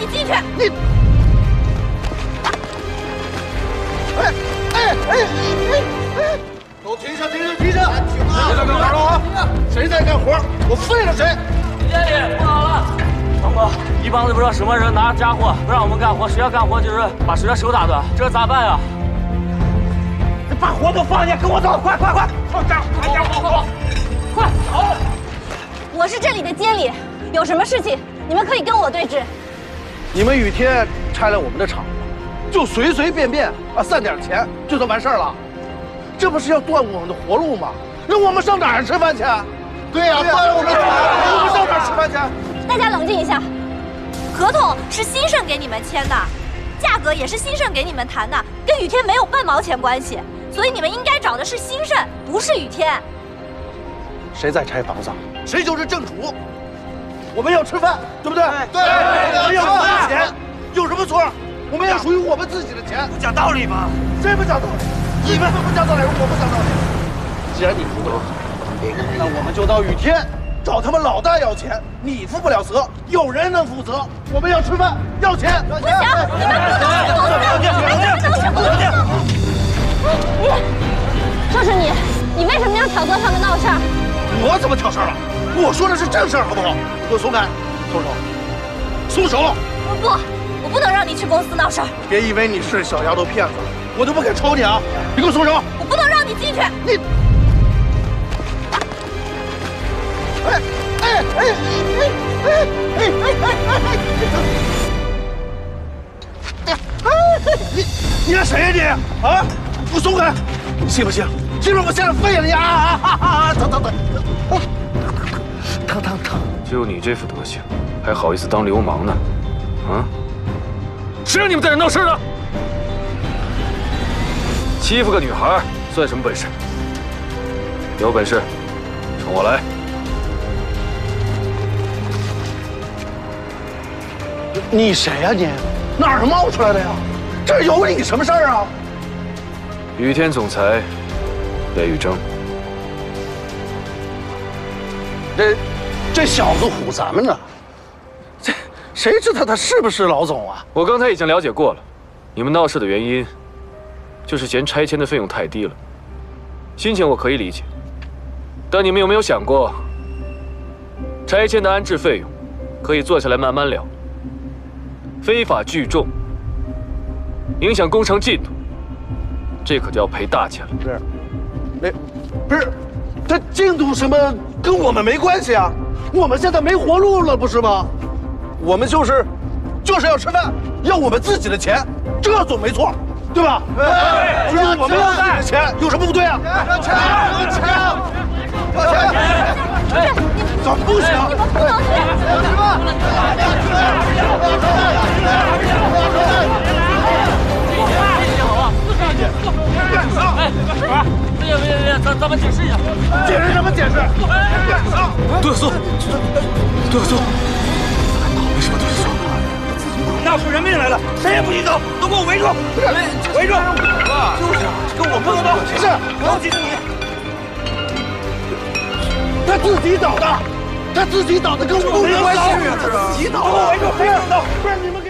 你进去！你，都停下！停下！谁在干活了啊？谁在干活？我废了谁！经理，不好了！长官，一帮子不知道什么人拿着家伙不让我们干活，谁要干活就是把谁的手打断，这咋办呀？你把活都放下，跟我走！快！放家伙！快走！我是这里的经理，有什么事情你们可以跟我对峙。你们雨天拆了我们的厂，就随便啊散点钱就能完事儿了？这不是要断我们的活路吗？那我们上哪儿吃饭去？对呀，断我们的厂，我们上哪儿吃饭去？大家冷静一下，合同是兴盛给你们签的，价格也是兴盛给你们谈的，跟雨天没有半毛钱关系，所以你们应该找的是兴盛，不是雨天。谁在拆房子，谁就是正主。我们要吃饭，对不对？对，我们要花钱，有什么错？我们要属于我们自己的钱。不讲道理吗？谁不讲道理？你们不讲道理，我不讲道理。既然你付不了责，那我们就到雨天找他们老大要钱。你负不了责，有人能负责。我们要吃饭，要钱。不行，你们不能是公司，你们不能是公司。就是你为什么要挑唆他们闹事儿？我怎么挑事儿了？我说的是正事儿，好不好？给我松开，松手！我不能让你去公司闹事儿。别以为你是小丫头片子，我就不肯抽你啊！你给我松手！我不能让你进去。你，你让谁呀你？啊！给我松开！信不信？信不信我现在废了你啊！疼！就你这副德行，还好意思当流氓呢？啊！谁让你们在这闹事的？欺负个女孩算什么本事？有本事冲我来！你谁呀你？哪儿冒出来的呀？这有你什么事儿啊？雨天总裁雷雨峥，这小子唬咱们呢，这谁知道他是不是老总啊？我刚才已经了解过了，你们闹事的原因就是嫌拆迁的费用太低了。心情我可以理解，但你们有没有想过，拆迁的安置费用可以坐下来慢慢聊，非法聚众影响工程进度，这可就要赔大钱了。不是，这进度什么跟我们没关系啊？我们现在没活路了，不是吗？我们就是要吃饭，要我们自己的钱，这总没错，对吧？对，我们要自己的钱，有什么不对啊？要钱！怎么不行？你们不能别，咱们解释一下。解释什么解释？杜小松，为什么杜小松？闹出人命来了，谁也不许走，都给我围住！围住！就是啊，跟我不能走。是，我要记住你。他自己倒的，跟我没关系。他自己倒的，围住，不让走，不然你们给。